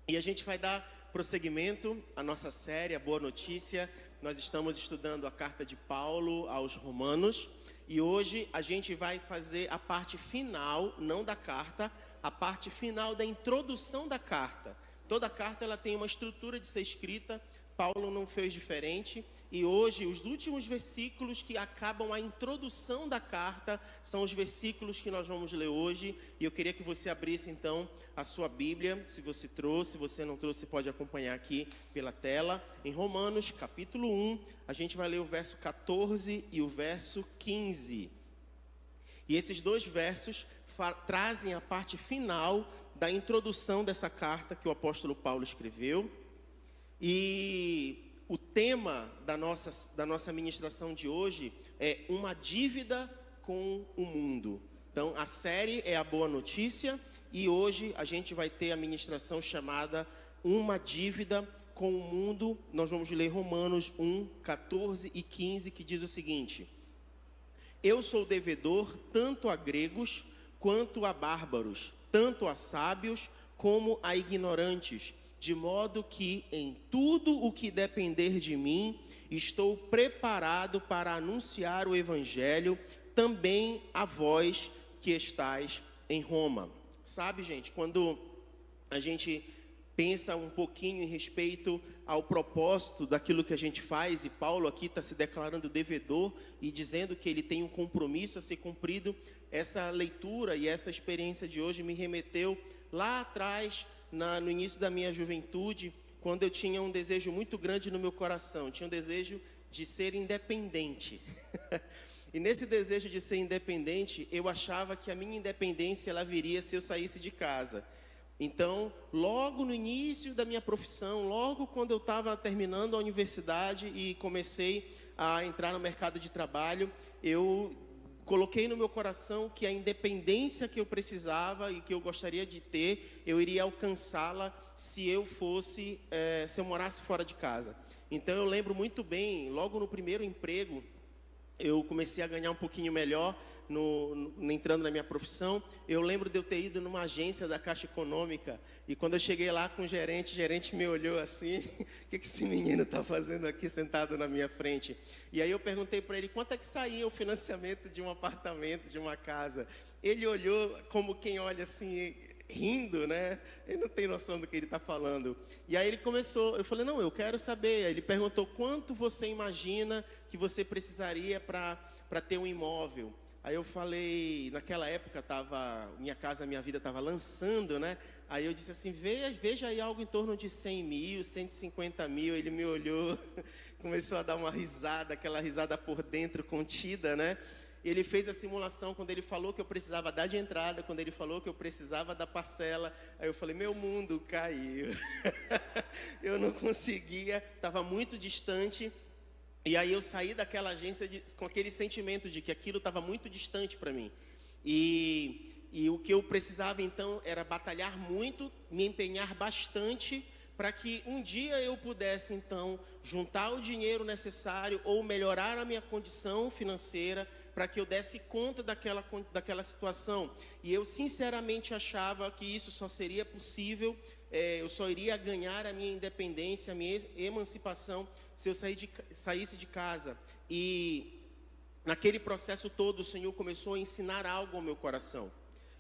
E a gente vai dar prosseguimento à nossa série, a Boa Notícia. Nós estamos estudando a carta de Paulo aos Romanos. E hoje a gente vai fazer a parte final, não da carta, a parte final da introdução da carta. Toda carta ela tem uma estrutura de ser escrita, Paulo não fez diferente. E hoje, os últimos versículos que acabam a introdução da carta são os versículos que nós vamos ler hoje. E eu queria que você abrisse então a sua Bíblia, se você trouxe, se você não trouxe, você pode acompanhar aqui pela tela. Em Romanos, capítulo 1, a gente vai ler o verso 14 e o verso 15. E esses dois versos trazem a parte final da introdução dessa carta que o apóstolo Paulo escreveu. E o tema da nossa ministração de hoje é uma dívida com o mundo. Então, a série é a Boa Notícia e hoje a gente vai ter a ministração chamada Uma Dívida com o Mundo. Nós vamos ler Romanos 1, 14 e 15, que diz o seguinte: Eu sou devedor tanto a gregos quanto a bárbaros, tanto a sábios como a ignorantes, de modo que em tudo o que depender de mim, estou preparado para anunciar o Evangelho também a vós que estáis em Roma. Sabe, gente, quando a gente pensa um pouquinho em respeito ao propósito daquilo que a gente faz, e Paulo aqui está se declarando devedor e dizendo que ele tem um compromisso a ser cumprido, essa leitura e essa experiência de hoje me remeteu lá atrás, no início da minha juventude, quando eu tinha um desejo muito grande no meu coração, tinha um desejo de ser independente. E nesse desejo de ser independente, eu achava que a minha independência ela viria se eu saísse de casa. Então, logo no início da minha profissão, logo quando eu estava terminando a universidade e comecei a entrar no mercado de trabalho, eu coloquei no meu coração que a independência que eu precisava e que eu gostaria de ter, eu iria alcançá-la se eu morasse fora de casa. Então eu lembro muito bem, logo no primeiro emprego, eu comecei a ganhar um pouquinho melhor, entrando na minha profissão. Eu lembro de eu ter ido numa agência da Caixa Econômica, e quando eu cheguei lá com o gerente me olhou assim, o que esse menino está fazendo aqui sentado na minha frente? E aí eu perguntei para ele, quanto é que saía o financiamento de um apartamento, de uma casa? Ele olhou como quem olha assim, rindo, né? Ele não tem noção do que ele está falando. E aí ele começou, eu falei, não, eu quero saber. Aí ele perguntou, quanto você imagina que você precisaria para ter um imóvel? Aí eu falei, naquela época minha vida estava lançando, né? Aí eu disse assim, veja aí algo em torno de 100 mil, 150 mil. Ele me olhou, começou a dar uma risada, aquela risada por dentro contida, né? Ele fez a simulação quando ele falou que eu precisava dar de entrada, quando ele falou que eu precisava da parcela. Aí eu falei, meu mundo caiu. Eu não conseguia, estava muito distante. E aí eu saí daquela agência com aquele sentimento de que aquilo estava muito distante para mim. E o que eu precisava então era batalhar muito, me empenhar bastante, para que um dia eu pudesse então juntar o dinheiro necessário ou melhorar a minha condição financeira, para que eu desse conta daquela situação. E eu sinceramente achava que isso só seria possível, eu só iria ganhar a minha independência, a minha emancipação, se eu saísse de casa. E naquele processo todo, o Senhor começou a ensinar algo ao meu coração.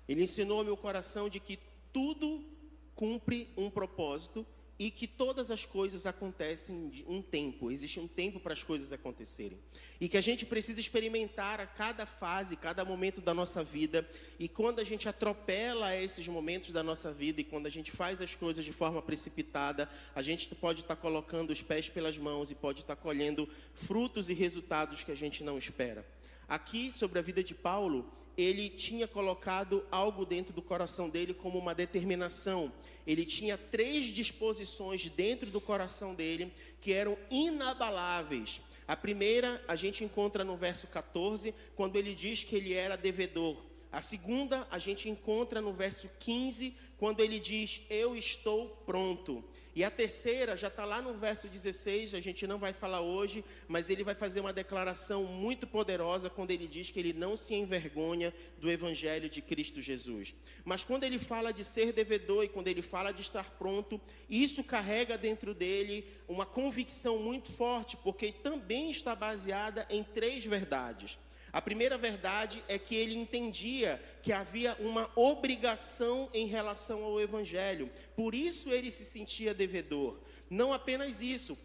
Ele ensinou ao meu coração de que tudo cumpre um propósito e que todas as coisas acontecem em um tempo. Existe um tempo para as coisas acontecerem. E que a gente precisa experimentar a cada fase, cada momento da nossa vida. E quando a gente atropela esses momentos da nossa vida e quando a gente faz as coisas de forma precipitada, a gente pode estar colocando os pés pelas mãos e pode estar colhendo frutos e resultados que a gente não espera. Aqui, sobre a vida de Paulo, ele tinha colocado algo dentro do coração dele como uma determinação. Ele tinha 3 disposições dentro do coração dele que eram inabaláveis. A primeira a gente encontra no verso 14, quando ele diz que ele era devedor. A segunda a gente encontra no verso 15, quando ele diz, eu estou pronto. E a terceira já está lá no verso 16, a gente não vai falar hoje, mas ele vai fazer uma declaração muito poderosa quando ele diz que ele não se envergonha do evangelho de Cristo Jesus. Mas quando ele fala de ser devedor e quando ele fala de estar pronto, isso carrega dentro dele uma convicção muito forte, porque também está baseada em 3 verdades. A primeira verdade é que ele entendia que havia uma obrigação em relação ao evangelho. Por isso ele se sentia devedor. Não apenas isso,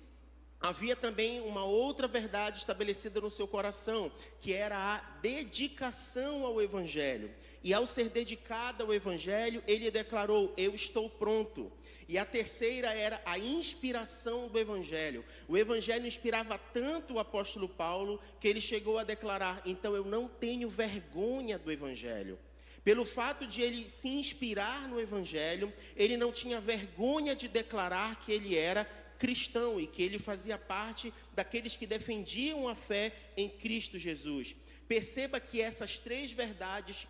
havia também uma outra verdade estabelecida no seu coração, que era a dedicação ao evangelho. E ao ser dedicado ao evangelho, ele declarou, eu estou pronto. E a terceira era a inspiração do evangelho. O evangelho inspirava tanto o apóstolo Paulo, que ele chegou a declarar, então eu não tenho vergonha do evangelho. Pelo fato de ele se inspirar no evangelho, ele não tinha vergonha de declarar que ele era cristão e que ele fazia parte daqueles que defendiam a fé em Cristo Jesus. Perceba que essas 3 verdades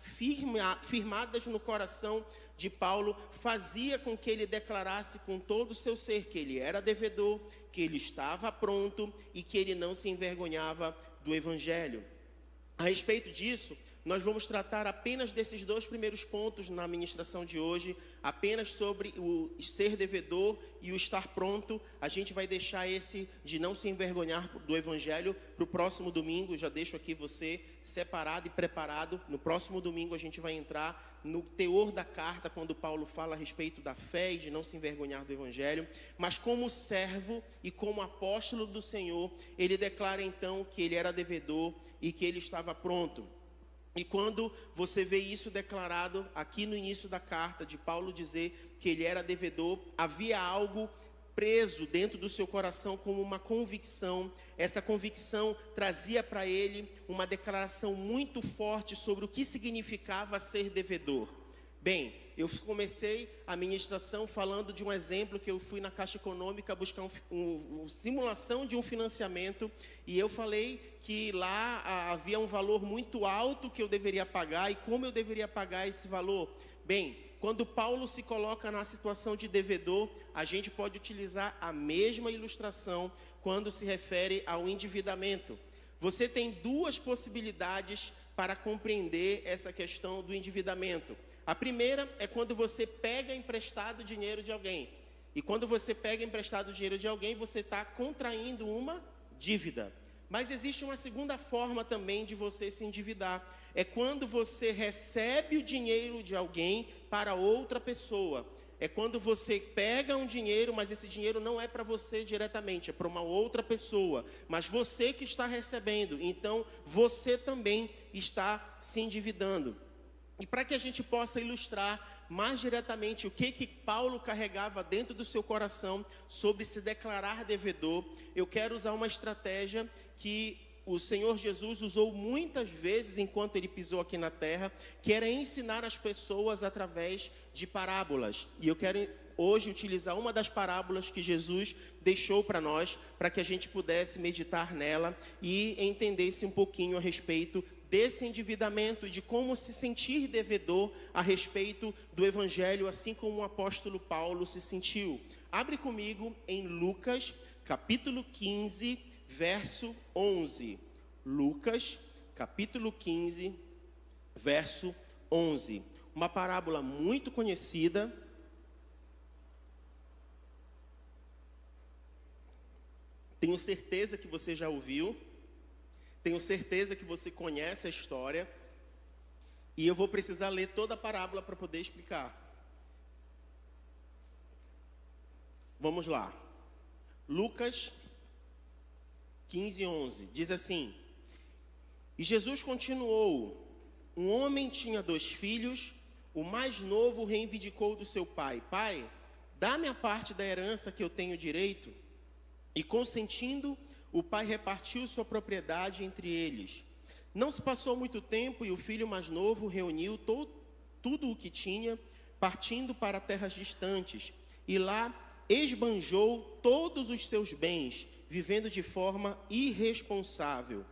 firmadas no coração de Paulo fazia com que ele declarasse com todo o seu ser que ele era devedor, que ele estava pronto e que ele não se envergonhava do evangelho. A respeito disso, nós vamos tratar apenas desses 2 primeiros pontos na ministração de hoje, apenas sobre o ser devedor e o estar pronto. A gente vai deixar esse de não se envergonhar do evangelho para o próximo domingo. Já deixo aqui você separado e preparado. No próximo domingo a gente vai entrar no teor da carta, quando Paulo fala a respeito da fé e de não se envergonhar do evangelho. Mas como servo e como apóstolo do Senhor, ele declara então que ele era devedor e que ele estava pronto. E quando você vê isso declarado aqui no início da carta, de Paulo dizer que ele era devedor, havia algo preso dentro do seu coração como uma convicção. Essa convicção trazia para ele uma declaração muito forte sobre o que significava ser devedor. Bem, eu comecei a ministração falando de um exemplo que eu fui na Caixa Econômica buscar uma simulação de um financiamento, e eu falei que lá havia um valor muito alto que eu deveria pagar e como eu deveria pagar esse valor. Bem, quando Paulo se coloca na situação de devedor, a gente pode utilizar a mesma ilustração quando se refere ao endividamento. Você tem 2 possibilidades para compreender essa questão do endividamento. A primeira é quando você pega emprestado dinheiro de alguém. E quando você pega emprestado dinheiro de alguém, você está contraindo uma dívida. Mas existe uma segunda forma também de você se endividar. É quando você recebe o dinheiro de alguém para outra pessoa. É quando você pega um dinheiro, mas esse dinheiro não é para você diretamente, é para uma outra pessoa. Mas você que está recebendo, então você também está se endividando. E para que a gente possa ilustrar mais diretamente o que Paulo carregava dentro do seu coração sobre se declarar devedor, eu quero usar uma estratégia que o Senhor Jesus usou muitas vezes enquanto ele pisou aqui na terra, que era ensinar as pessoas através de parábolas. E eu quero hoje utilizar uma das parábolas que Jesus deixou para nós, para que a gente pudesse meditar nela e entendesse um pouquinho a respeito desse endividamento e de como se sentir devedor a respeito do evangelho, assim como o apóstolo Paulo se sentiu. Abre comigo em Lucas, capítulo 15, verso 11. Lucas, capítulo 15, verso 11. Uma parábola muito conhecida. Tenho certeza que você já ouviu. Tenho certeza que você conhece a história. E eu vou precisar ler toda a parábola para poder explicar. Vamos lá. Lucas 15, 11. Diz assim: E Jesus continuou: Um homem tinha 2 filhos. O mais novo reivindicou do seu pai: Pai, dá-me a parte da herança que eu tenho direito. E consentindo, o pai repartiu sua propriedade entre eles. Não se passou muito tempo e o filho mais novo reuniu tudo o que tinha, partindo para terras distantes. E lá esbanjou todos os seus bens, vivendo de forma irresponsável.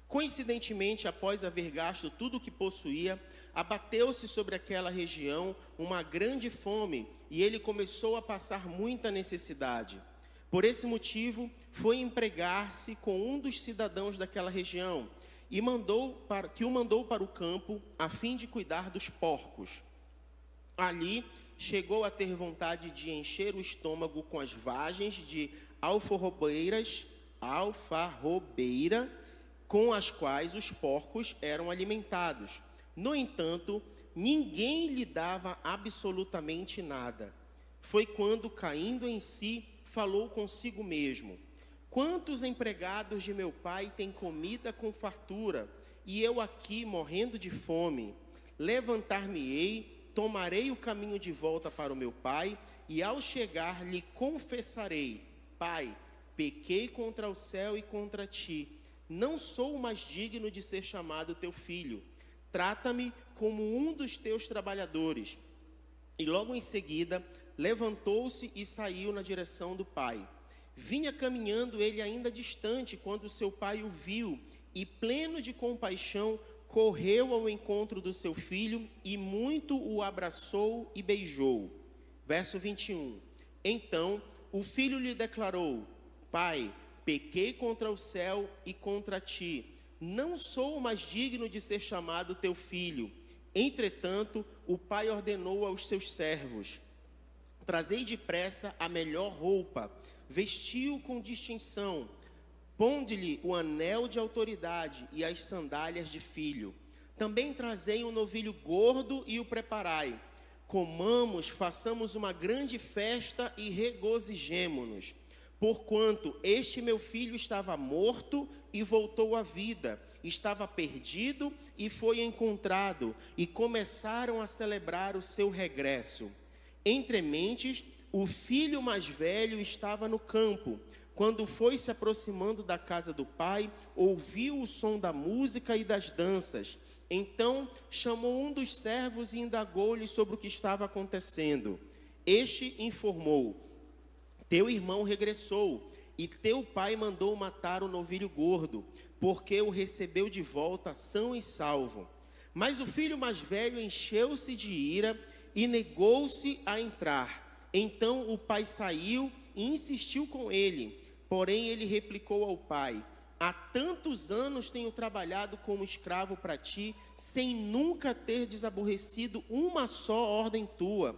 Coincidentemente, após haver gasto tudo o que possuía, abateu-se sobre aquela região uma grande fome e ele começou a passar muita necessidade. Por esse motivo, foi empregar-se com um dos cidadãos daquela região e o mandou para o campo a fim de cuidar dos porcos. Ali, chegou a ter vontade de encher o estômago com as vagens de alfarrobeira, com as quais os porcos eram alimentados. No entanto, ninguém lhe dava absolutamente nada. Foi quando, caindo em si, falou consigo mesmo: quantos empregados de meu pai têm comida com fartura, e eu aqui morrendo de fome? Levantar-me-ei, tomarei o caminho de volta para o meu pai, e ao chegar lhe confessarei: Pai, pequei contra o céu e contra ti. Não sou mais digno de ser chamado teu filho. Trata-me como um dos teus trabalhadores. E logo em seguida, levantou-se e saiu na direção do pai. Vinha caminhando ele ainda distante, quando seu pai o viu, e pleno de compaixão, correu ao encontro do seu filho, e muito o abraçou e beijou. Verso 21. Então, o filho lhe declarou: Pai, pequei contra o céu e contra ti. Não sou mais digno de ser chamado teu filho. Entretanto, o pai ordenou aos seus servos: trazei depressa a melhor roupa, vestiu com distinção, ponde-lhe o anel de autoridade e as sandálias de filho. Também trazei um novilho gordo e o preparai. Comamos, façamos uma grande festa e regozijemo-nos. Porquanto este meu filho estava morto e voltou à vida, estava perdido e foi encontrado, e começaram a celebrar o seu regresso. Entre mentes, o filho mais velho estava no campo. Quando foi se aproximando da casa do pai, ouviu o som da música e das danças. Então chamou um dos servos e indagou-lhe sobre o que estava acontecendo. Este informou: teu irmão regressou, e teu pai mandou matar o novilho gordo, porque o recebeu de volta são e salvo. Mas o filho mais velho encheu-se de ira e negou-se a entrar. Então o pai saiu e insistiu com ele. Porém ele replicou ao pai: há tantos anos tenho trabalhado como escravo para ti, sem nunca ter desobedecido uma só ordem tua.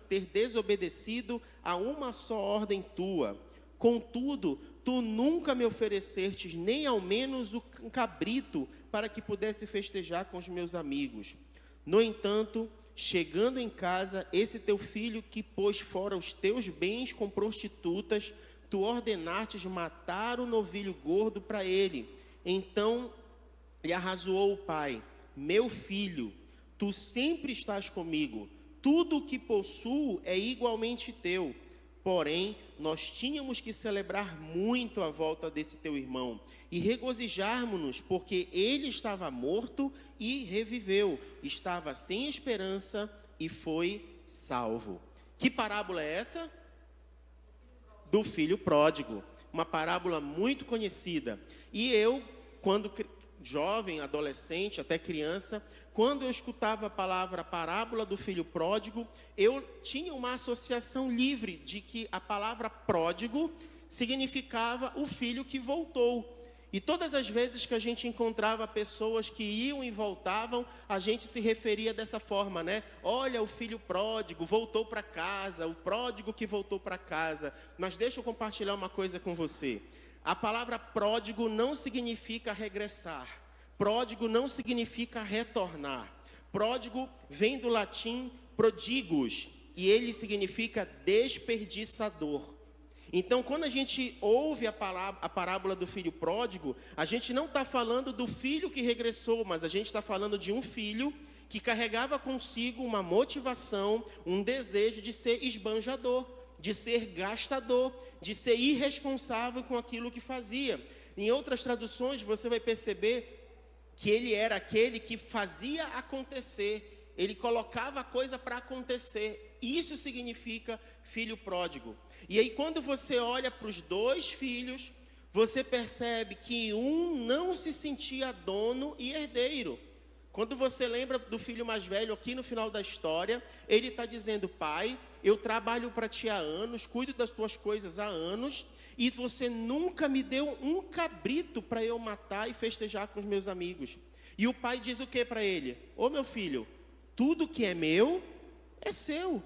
Ter desobedecido a uma só ordem tua. Contudo, tu nunca me oferecestes nem ao menos um cabrito para que pudesse festejar com os meus amigos. No entanto, chegando em casa, esse teu filho que pôs fora os teus bens com prostitutas, tu ordenastes matar o novilho gordo para ele. Então lhe arrazoou o pai: meu filho, tu sempre estás comigo, tudo o que possuo é igualmente teu. Porém, nós tínhamos que celebrar muito a volta desse teu irmão e regozijarmos-nos, porque ele estava morto e reviveu, estava sem esperança e foi salvo. Que parábola é essa? Do filho pródigo, uma parábola muito conhecida. E eu, quando jovem, adolescente, até criança, quando eu escutava a palavra parábola do filho pródigo, eu tinha uma associação livre de que a palavra pródigo significava o filho que voltou. E todas as vezes que a gente encontrava pessoas que iam e voltavam, a gente se referia dessa forma, né? Olha, o filho pródigo voltou para casa, o pródigo que voltou para casa. Mas deixa eu compartilhar uma coisa com você. A palavra pródigo não significa regressar. Pródigo não significa retornar. Pródigo vem do latim prodigus, e ele significa desperdiçador. Então, quando a gente ouve a parábola do filho pródigo, a gente não está falando do filho que regressou, mas a gente está falando de um filho que carregava consigo uma motivação, um desejo de ser esbanjador, de ser gastador, de ser irresponsável com aquilo que fazia. Em outras traduções, você vai perceber que ele era aquele que fazia acontecer, ele colocava a coisa para acontecer. Isso significa filho pródigo. E aí, quando você olha para os dois filhos, você percebe que um não se sentia dono e herdeiro. Quando você lembra do filho mais velho, aqui no final da história, ele está dizendo: pai, eu trabalho para ti há anos, cuido das tuas coisas há anos, e você nunca me deu um cabrito para eu matar e festejar com os meus amigos. E o pai diz o que para ele? Ô meu filho, tudo que é meu é seu.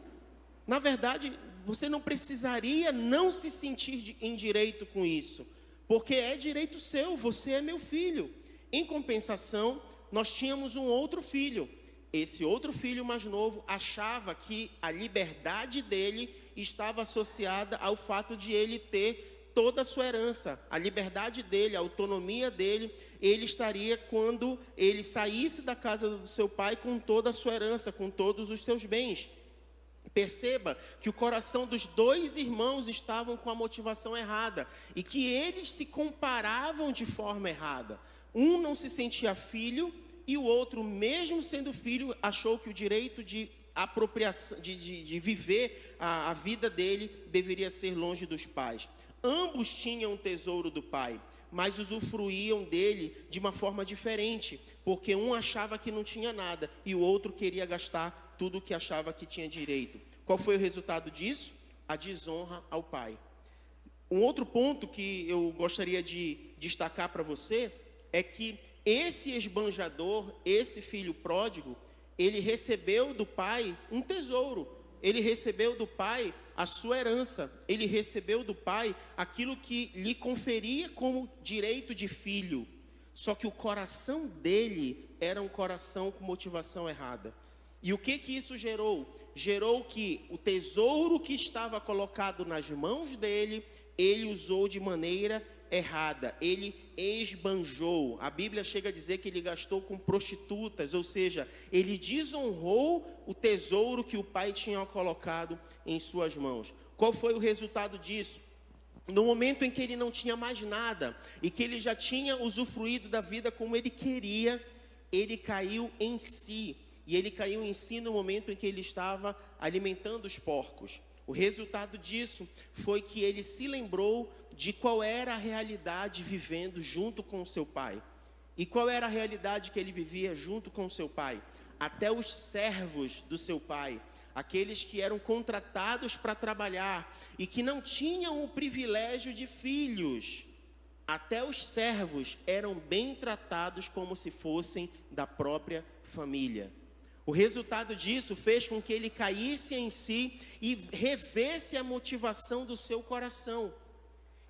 Na verdade, você não precisaria não se sentir em direito com isso, porque é direito seu, você é meu filho. Em compensação, nós tínhamos um outro filho. Esse outro filho mais novo achava que a liberdade dele estava associada ao fato de ele ter toda a sua herança. A liberdade dele, a autonomia dele, ele estaria quando ele saísse da casa do seu pai com toda a sua herança, com todos os seus bens. Perceba que o coração dos dois irmãos estavam com a motivação errada e que eles se comparavam de forma errada. Um não se sentia filho e o outro, mesmo sendo filho, achou que o direito de apropriação, de viver a vida dele deveria ser longe dos pais. Ambos tinham um tesouro do pai, mas usufruíam dele de uma forma diferente, porque um achava que não tinha nada e o outro queria gastar tudo o que achava que tinha direito. Qual foi o resultado disso? A desonra ao pai. Um outro ponto que eu gostaria de destacar para você é que esse esbanjador, esse filho pródigo, ele recebeu do pai um tesouro. Ele recebeu do pai a sua herança. Ele recebeu do pai aquilo que lhe conferia como direito de filho. Só que o coração dele era um coração com motivação errada. E o que isso gerou? Gerou que o tesouro que estava colocado nas mãos dele, ele usou de maneira errada, ele esbanjou. A Bíblia chega a dizer que ele gastou com prostitutas, ou seja, ele desonrou o tesouro que o pai tinha colocado em suas mãos. Qual foi o resultado disso? No momento em que ele não tinha mais nada e que ele já tinha usufruído da vida como ele queria, ele caiu em si. E ele caiu em si no momento em que ele estava alimentando os porcos. O resultado disso foi que ele se lembrou de qual era a realidade vivendo junto com o seu pai. E qual era a realidade que ele vivia junto com o seu pai? Até os servos do seu pai, aqueles que eram contratados para trabalhar e que não tinham o privilégio de filhos, até os servos eram bem tratados como se fossem da própria família. O resultado disso fez com que ele caísse em si e revesse a motivação do seu coração.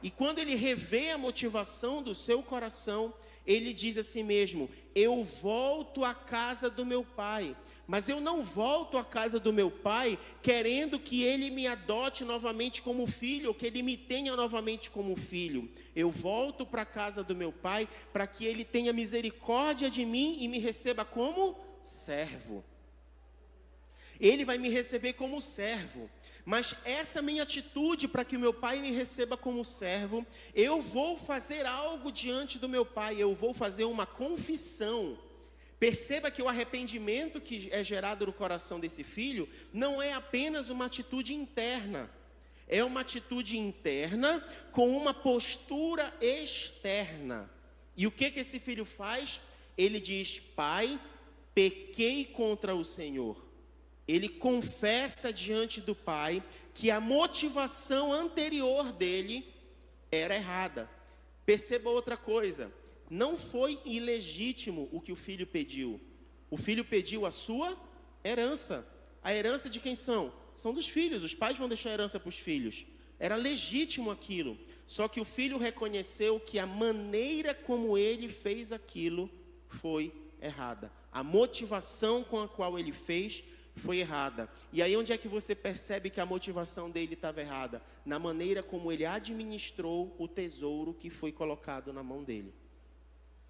E quando ele revê a motivação do seu coração, ele diz a si mesmo: eu volto à casa do meu pai, mas eu não volto à casa do meu pai querendo que ele me adote novamente como filho, ou que ele me tenha novamente como filho. Eu volto para a casa do meu pai para que ele tenha misericórdia de mim e me receba como servo. Ele vai me receber como servo. Mas essa minha atitude para que o meu pai me receba como servo, eu vou fazer algo diante do meu pai, eu vou fazer uma confissão. Perceba que o arrependimento que é gerado no coração desse filho não é apenas uma atitude interna. É uma atitude interna com uma postura externa. E o que esse filho faz? Ele diz: pai, pequei contra o Senhor. Ele confessa diante do pai que a motivação anterior dele era errada. Perceba outra coisa, não foi ilegítimo o que o filho pediu. O filho pediu a sua herança. A herança de quem são? São dos filhos, os pais vão deixar a herança para os filhos. Era legítimo aquilo, só que o filho reconheceu que a maneira como ele fez aquilo foi errada. A motivação com a qual ele fez foi errada. E aí onde é que você percebe que a motivação dele estava errada? Na maneira como ele administrou o tesouro que foi colocado na mão dele.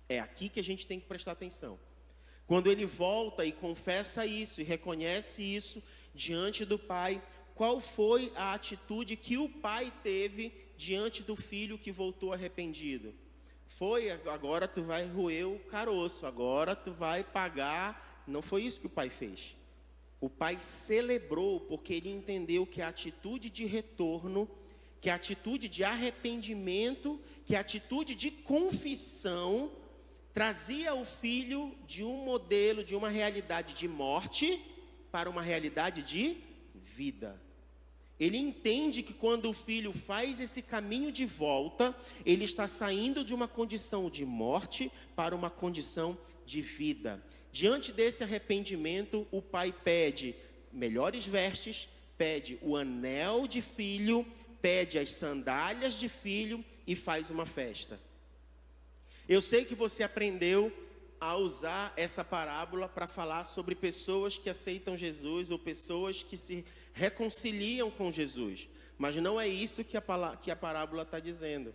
É aqui que a gente tem que prestar atenção. Quando ele volta e confessa isso e reconhece isso diante do pai, qual foi a atitude que o pai teve diante do filho que voltou arrependido? Foi: agora tu vai roer o caroço, agora tu vai pagar. Não foi isso que o pai fez. O pai celebrou, porque ele entendeu que a atitude de retorno, que a atitude de arrependimento, que a atitude de confissão trazia o filho de um modelo, de uma realidade de morte, para uma realidade de vida. Ele entende que quando o filho faz esse caminho de volta, ele está saindo de uma condição de morte para uma condição de vida. Diante desse arrependimento, o pai pede melhores vestes, pede o anel de filho, pede as sandálias de filho e faz uma festa. Eu sei que você aprendeu a usar essa parábola para falar sobre pessoas que aceitam Jesus ou pessoas que se reconciliam com Jesus. Mas não é isso que a parábola está dizendo.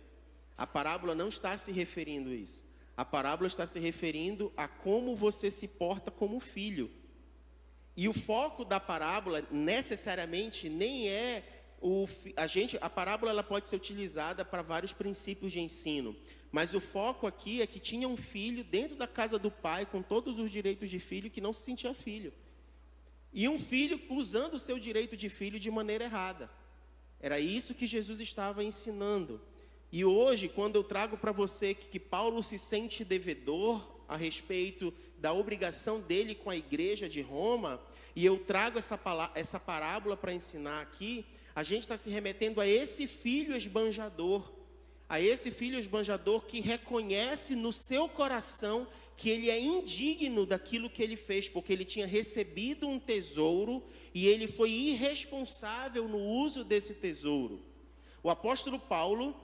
A parábola não está se referindo a isso. A parábola está se referindo a como você se porta como filho. E o foco da parábola necessariamente nem é a parábola ela pode ser utilizada para vários princípios de ensino. Mas o foco aqui é que tinha um filho dentro da casa do pai, com todos os direitos de filho, que não se sentia filho. E um filho usando o seu direito de filho de maneira errada. Era isso que Jesus estava ensinando. E hoje, quando eu trago para você que Paulo se sente devedor a respeito da obrigação dele com a igreja de Roma, e eu trago essa parábola para ensinar aqui, a gente está se remetendo a esse filho esbanjador. A esse filho esbanjador que reconhece no seu coração que ele é indigno daquilo que ele fez, porque ele tinha recebido um tesouro e ele foi irresponsável no uso desse tesouro. O apóstolo Paulo,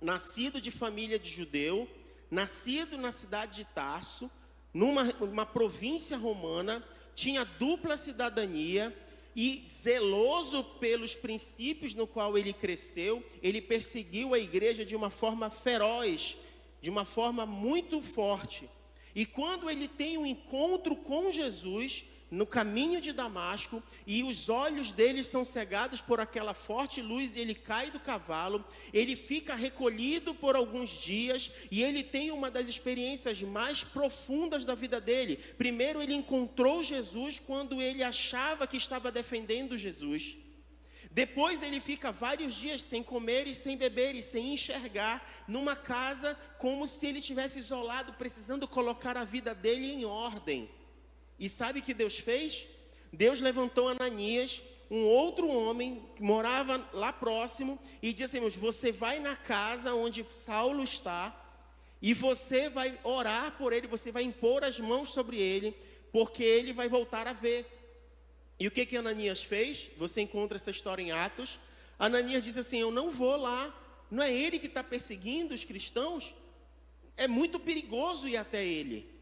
nascido de família de judeu, nascido na cidade de Tarso, numa província romana, tinha dupla cidadania e zeloso pelos princípios no qual ele cresceu, ele perseguiu a igreja de uma forma feroz, de uma forma muito forte. E quando ele tem um encontro com Jesus no caminho de Damasco, e os olhos dele são cegados por aquela forte luz, e ele cai do cavalo, ele fica recolhido por alguns dias, e ele tem uma das experiências mais profundas da vida dele. Primeiro ele encontrou Jesus quando ele achava que estava defendendo Jesus. Depois ele fica vários dias sem comer e sem beber e sem enxergar, numa casa como se ele tivesse isolado, precisando colocar a vida dele em ordem. E sabe o que Deus fez? Deus levantou Ananias, um outro homem que morava lá próximo, e disse assim: você vai na casa onde Saulo está, e você vai orar por ele, você vai impor as mãos sobre ele, porque ele vai voltar a ver. E o que Ananias fez? Você encontra essa história em Atos. Ananias disse assim: eu não vou lá, não é ele que está perseguindo os cristãos? É muito perigoso ir até ele.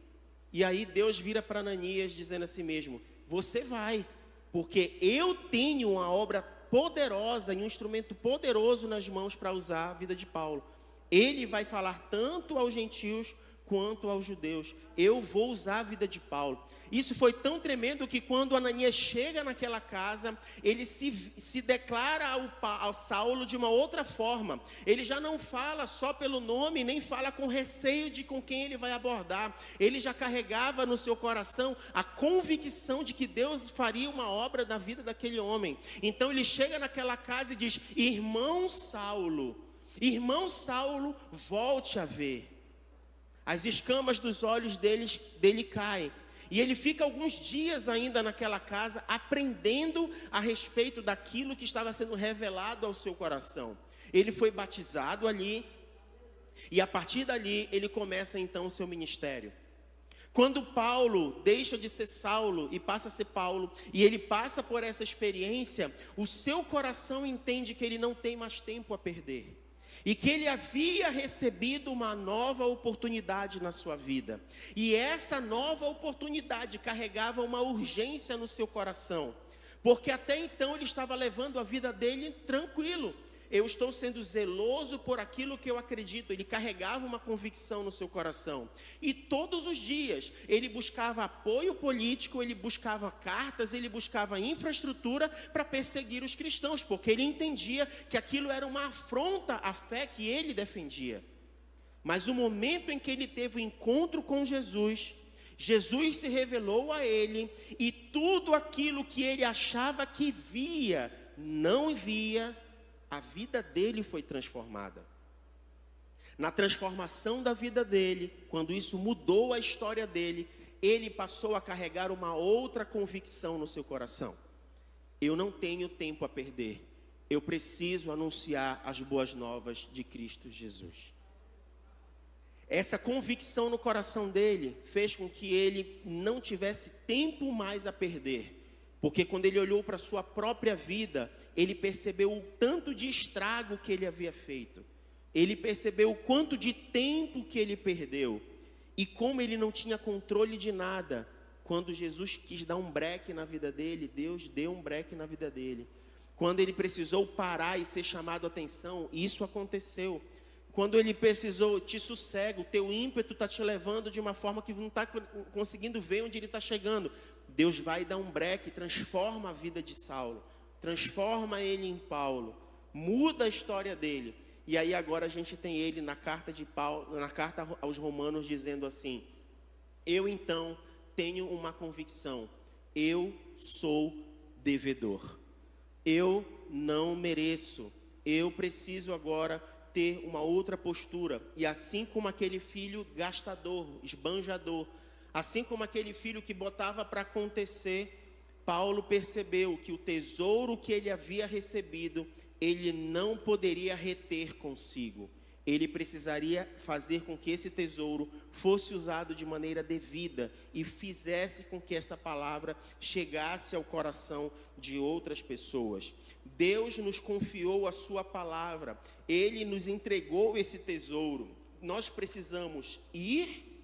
E aí Deus vira para Ananias dizendo assim mesmo: você vai, porque eu tenho uma obra poderosa e um instrumento poderoso nas mãos para usar a vida de Paulo. Ele vai falar tanto aos gentios quanto aos judeus. Eu vou usar a vida de Paulo. Isso foi tão tremendo que quando Ananias chega naquela casa, ele se declara ao Saulo de uma outra forma. Ele já não fala só pelo nome, nem fala com receio de com quem ele vai abordar. Ele já carregava no seu coração a convicção de que Deus faria uma obra na vida daquele homem. Então ele chega naquela casa e diz: irmão Saulo, volte a ver. As escamas dos olhos dele caem. E ele fica alguns dias ainda naquela casa, aprendendo a respeito daquilo que estava sendo revelado ao seu coração. Ele foi batizado ali, e a partir dali ele começa então o seu ministério. Quando Paulo deixa de ser Saulo e passa a ser Paulo, e ele passa por essa experiência, o seu coração entende que ele não tem mais tempo a perder. E que ele havia recebido uma nova oportunidade na sua vida. E essa nova oportunidade carregava uma urgência no seu coração. Porque até então ele estava levando a vida dele tranquilo. Eu estou sendo zeloso por aquilo que eu acredito. Ele carregava uma convicção no seu coração. E todos os dias ele buscava apoio político, ele buscava cartas, ele buscava infraestrutura para perseguir os cristãos, porque ele entendia que aquilo era uma afronta à fé que ele defendia. Mas o momento em que ele teve o encontro com Jesus, Jesus se revelou a ele, e tudo aquilo que ele achava que via, não via. A vida dele foi transformada. Na transformação da vida dele, quando isso mudou a história dele, ele passou a carregar uma outra convicção no seu coração. Eu não tenho tempo a perder. Eu preciso anunciar as boas novas de Cristo Jesus. Essa convicção no coração dele fez com que ele não tivesse tempo mais a perder. Porque quando ele olhou para a sua própria vida, ele percebeu o tanto de estrago que ele havia feito. Ele percebeu o quanto de tempo que ele perdeu. E como ele não tinha controle de nada. Quando Jesus quis dar um breque na vida dele, Deus deu um breque na vida dele. Quando ele precisou parar e ser chamado a atenção, isso aconteceu. Quando ele precisou, te sossega, o teu ímpeto está te levando de uma forma que não está conseguindo ver onde ele está chegando. Deus vai dar um breque, transforma a vida de Saulo, transforma ele em Paulo, muda a história dele. E aí agora a gente tem ele na carta de Paulo, na carta aos Romanos, dizendo assim: eu então tenho uma convicção, eu sou devedor, eu não mereço, eu preciso agora ter uma outra postura. E assim como aquele filho gastador, esbanjador, assim como aquele filho que botava para acontecer, Paulo percebeu que o tesouro que ele havia recebido, ele não poderia reter consigo. Ele precisaria fazer com que esse tesouro fosse usado de maneira devida e fizesse com que essa palavra chegasse ao coração de outras pessoas. Deus nos confiou a sua palavra, Ele nos entregou esse tesouro. Nós precisamos ir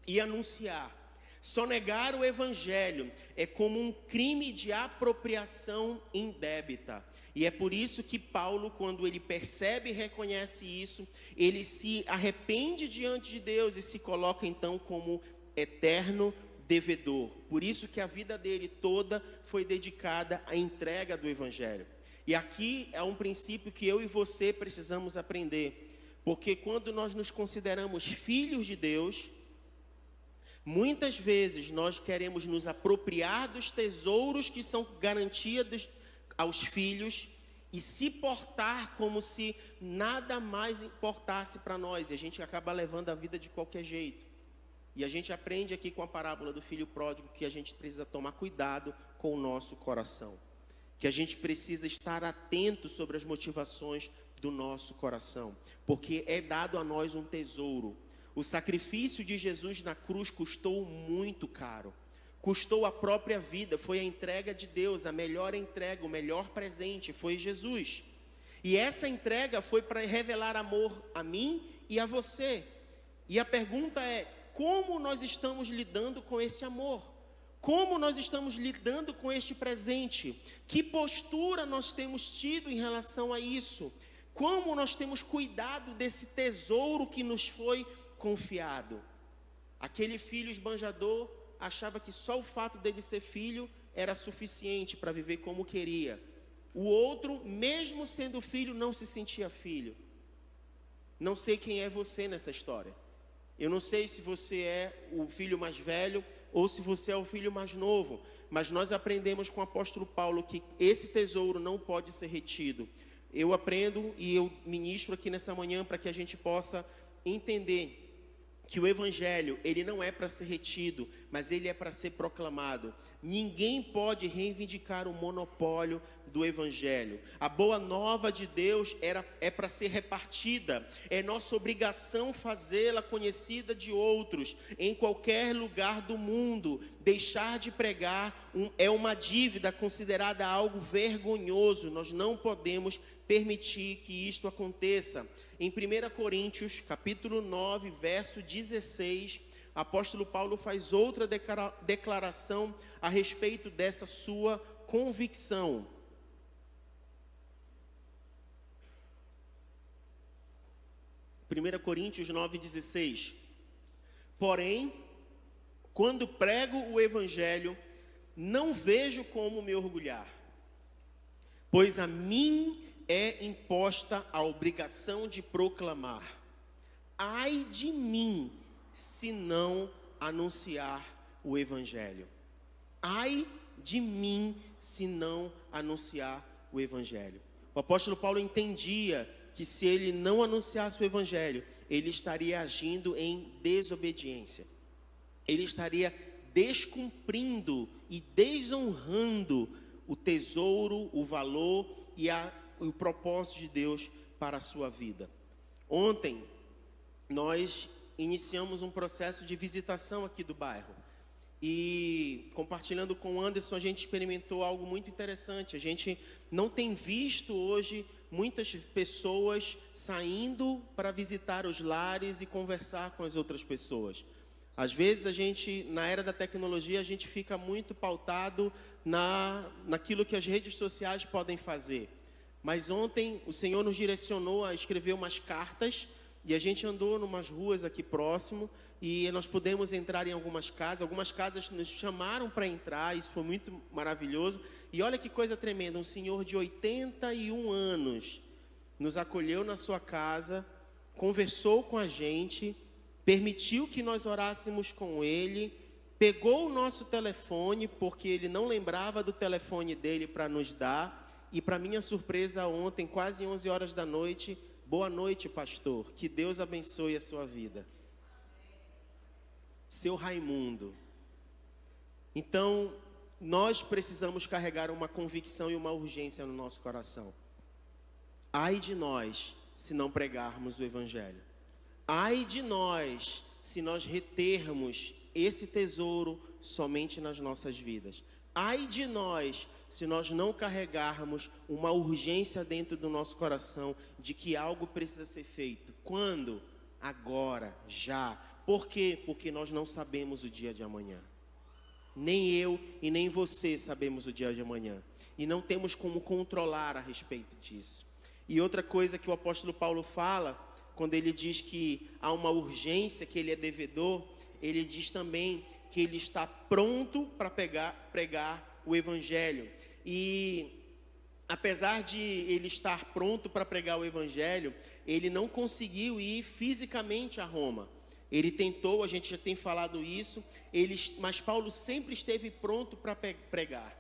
e anunciar. Sonegar o evangelho é como um crime de apropriação indébita. E é por isso que Paulo, quando ele percebe e reconhece isso, ele se arrepende diante de Deus e se coloca então como eterno devedor. Por isso que a vida dele toda foi dedicada à entrega do evangelho. E aqui é um princípio que eu e você precisamos aprender. Porque quando nós nos consideramos filhos de Deus, muitas vezes nós queremos nos apropriar dos tesouros que são garantidos aos filhos e se portar como se nada mais importasse para nós. E a gente acaba levando a vida de qualquer jeito. E a gente aprende aqui com a parábola do filho pródigo que a gente precisa tomar cuidado com o nosso coração. Que a gente precisa estar atento sobre as motivações do nosso coração. Porque é dado a nós um tesouro. O sacrifício de Jesus na cruz custou muito caro. Custou a própria vida, foi a entrega de Deus, a melhor entrega, o melhor presente, foi Jesus. E essa entrega foi para revelar amor a mim e a você. E a pergunta é, como nós estamos lidando com esse amor? Como nós estamos lidando com este presente? Que postura nós temos tido em relação a isso? Como nós temos cuidado desse tesouro que nos foi confiado? Aquele filho esbanjador achava que só o fato dele ser filho era suficiente para viver como queria. O outro, mesmo sendo filho, não se sentia filho. Não sei quem é você nessa história. Eu não sei se você é o filho mais velho ou se você é o filho mais novo. Mas nós aprendemos com o apóstolo Paulo que esse tesouro não pode ser retido. Eu aprendo e eu ministro aqui nessa manhã para que a gente possa entender que o evangelho, ele não é para ser retido, mas ele é para ser proclamado. Ninguém pode reivindicar o monopólio do evangelho. A boa nova de Deus é para ser repartida. É nossa obrigação fazê-la conhecida de outros, em qualquer lugar do mundo. Deixar de pregar é uma dívida considerada algo vergonhoso. Nós não podemos permitir que isto aconteça. Em 1 Coríntios, capítulo 9, verso 16, apóstolo Paulo faz outra declaração a respeito dessa sua convicção. 1 Coríntios 9, 16. Porém, quando prego o evangelho, não vejo como me orgulhar, pois a mim é imposta a obrigação de proclamar. Ai de mim, se não anunciar o evangelho. Ai de mim, se não anunciar o evangelho. O apóstolo Paulo entendia que se ele não anunciasse o evangelho, ele estaria agindo em desobediência. Ele estaria descumprindo e desonrando o tesouro, o valor e o propósito de Deus para a sua vida. Ontem, nós iniciamos um processo de visitação aqui do bairro. E compartilhando com o Anderson, a gente experimentou algo muito interessante. A gente não tem visto hoje muitas pessoas saindo para visitar os lares e conversar com as outras pessoas. Às vezes a gente, na era da tecnologia, a gente fica muito pautado naquilo que as redes sociais podem fazer. Mas ontem o Senhor nos direcionou a escrever umas cartas e a gente andou numas ruas aqui próximo e nós pudemos entrar em algumas casas nos chamaram para entrar, isso foi muito maravilhoso. E olha que coisa tremenda, um senhor de 81 anos nos acolheu na sua casa, conversou com a gente, permitiu que nós orássemos com ele, pegou o nosso telefone, porque ele não lembrava do telefone dele para nos dar, e para minha surpresa ontem, quase 11 horas da noite, boa noite, pastor, que Deus abençoe a sua vida. Seu Raimundo. Então, nós precisamos carregar uma convicção e uma urgência no nosso coração. Ai de nós, se não pregarmos o evangelho. Ai de nós, se nós retermos esse tesouro somente nas nossas vidas. Ai de nós, se nós não carregarmos uma urgência dentro do nosso coração de que algo precisa ser feito. Quando? Agora, já. Por quê? Porque nós não sabemos o dia de amanhã. Nem eu e nem você sabemos o dia de amanhã. E não temos como controlar a respeito disso. E outra coisa que o apóstolo Paulo fala, quando ele diz que há uma urgência, que ele é devedor, ele diz também que ele está pronto para pregar o evangelho. E apesar de ele estar pronto para pregar o evangelho, ele não conseguiu ir fisicamente a Roma. Ele tentou, a gente já tem falado isso, mas Paulo sempre esteve pronto para pregar.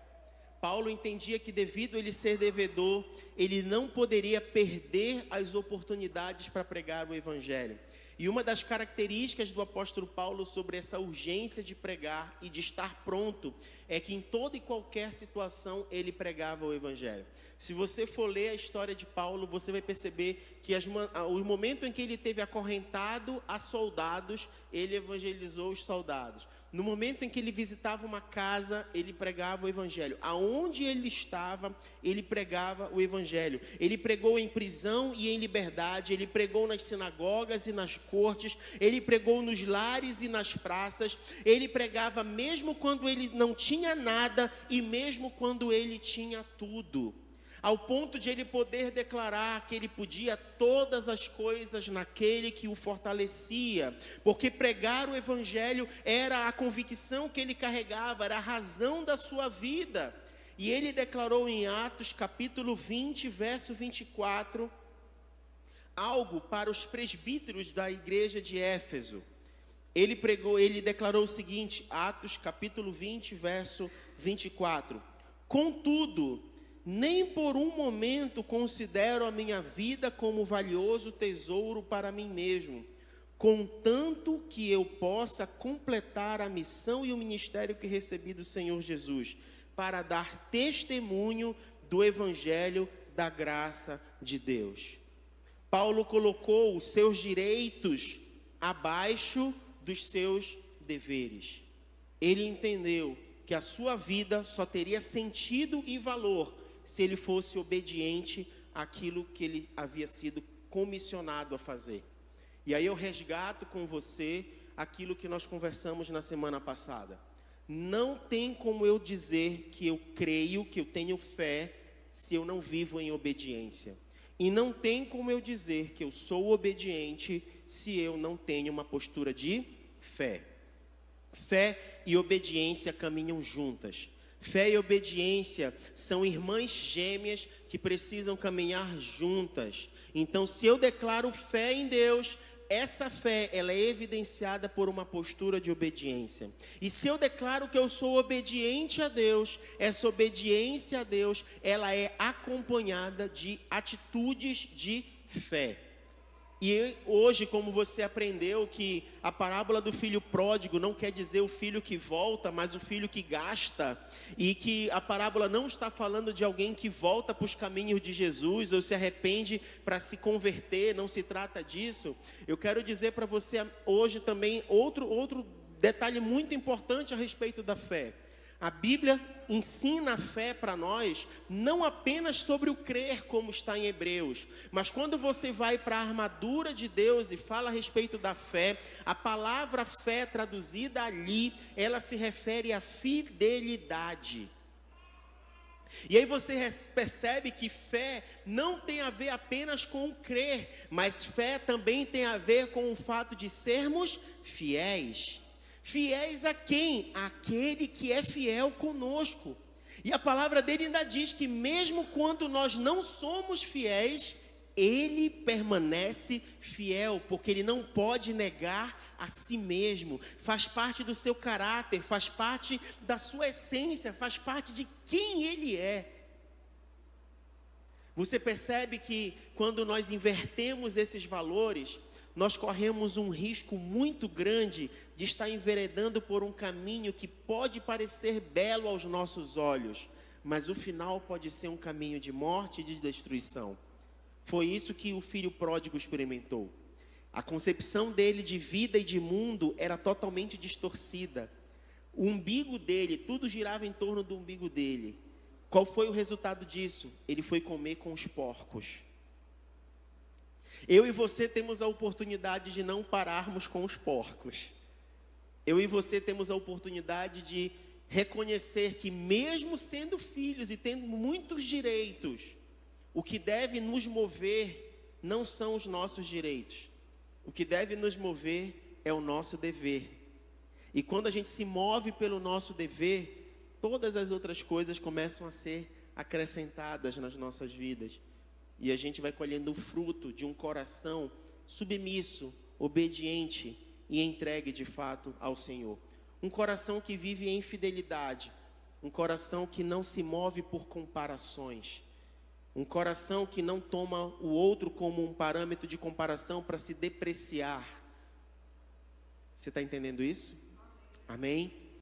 Paulo entendia que devido a ele ser devedor, ele não poderia perder as oportunidades para pregar o evangelho. E uma das características do apóstolo Paulo sobre essa urgência de pregar e de estar pronto é que em toda e qualquer situação ele pregava o evangelho. Se você for ler a história de Paulo, você vai perceber que o momento em que ele teve acorrentado a soldados, ele evangelizou os soldados. No momento em que ele visitava uma casa, ele pregava o evangelho. Aonde ele estava, ele pregava o evangelho. Ele pregou em prisão e em liberdade, ele pregou nas sinagogas e nas cortes, ele pregou nos lares e nas praças, ele pregava mesmo quando ele não tinha nada e mesmo quando ele tinha tudo. Ao ponto de ele poder declarar que ele podia todas as coisas naquele que o fortalecia, porque pregar o evangelho era a convicção que ele carregava, era a razão da sua vida. E ele declarou em Atos capítulo 20, verso 24, algo para os presbíteros da igreja de Éfeso. Ele declarou o seguinte, Atos capítulo 20, verso 24: contudo, nem por um momento considero a minha vida como valioso tesouro para mim mesmo, contanto que eu possa completar a missão e o ministério que recebi do Senhor Jesus, para dar testemunho do evangelho da graça de Deus. Paulo colocou os seus direitos abaixo dos seus deveres. Ele entendeu que a sua vida só teria sentido e valor se ele fosse obediente àquilo que ele havia sido comissionado a fazer. E aí eu resgato com você aquilo que nós conversamos na semana passada. Não tem como eu dizer que eu creio, que eu tenho fé, se eu não vivo em obediência. E não tem como eu dizer que eu sou obediente se eu não tenho uma postura de fé. Fé e obediência caminham juntas. Fé e obediência são irmãs gêmeas que precisam caminhar juntas. Então, se eu declaro fé em Deus, essa fé, ela é evidenciada por uma postura de obediência. E se eu declaro que eu sou obediente a Deus, essa obediência a Deus, ela é acompanhada de atitudes de fé. E hoje, como você aprendeu que a parábola do filho pródigo não quer dizer o filho que volta, mas o filho que gasta, e que a parábola não está falando de alguém que volta para os caminhos de Jesus ou se arrepende para se converter, não se trata disso. Eu quero dizer para você hoje também outro detalhe muito importante a respeito da fé. A Bíblia ensina a fé para nós, não apenas sobre o crer, como está em Hebreus, mas quando você vai para a armadura de Deus e fala a respeito da fé, a palavra fé traduzida ali, ela se refere à fidelidade. E aí você percebe que fé não tem a ver apenas com o crer, mas fé também tem a ver com o fato de sermos fiéis. Fiéis a quem? Aquele que é fiel conosco. E a palavra dele ainda diz que mesmo quando nós não somos fiéis, ele permanece fiel, porque ele não pode negar a si mesmo. Faz parte do seu caráter, faz parte da sua essência, faz parte de quem ele é. Você percebe que quando nós invertemos esses valores, nós corremos um risco muito grande de estar enveredando por um caminho que pode parecer belo aos nossos olhos, mas o final pode ser um caminho de morte e de destruição. Foi isso que o filho pródigo experimentou. A concepção dele de vida e de mundo era totalmente distorcida. O umbigo dele, tudo girava em torno do umbigo dele. Qual foi o resultado disso? Ele foi comer com os porcos. Eu e você temos a oportunidade de não pararmos com os porcos. Eu e você temos a oportunidade de reconhecer que mesmo sendo filhos e tendo muitos direitos, o que deve nos mover não são os nossos direitos. O que deve nos mover é o nosso dever. E quando a gente se move pelo nosso dever, todas as outras coisas começam a ser acrescentadas nas nossas vidas. E a gente vai colhendo o fruto de um coração submisso, obediente e entregue de fato ao Senhor. Um coração que vive em fidelidade. Um coração que não se move por comparações. Um coração que não toma o outro como um parâmetro de comparação para se depreciar. Você está entendendo isso? Amém?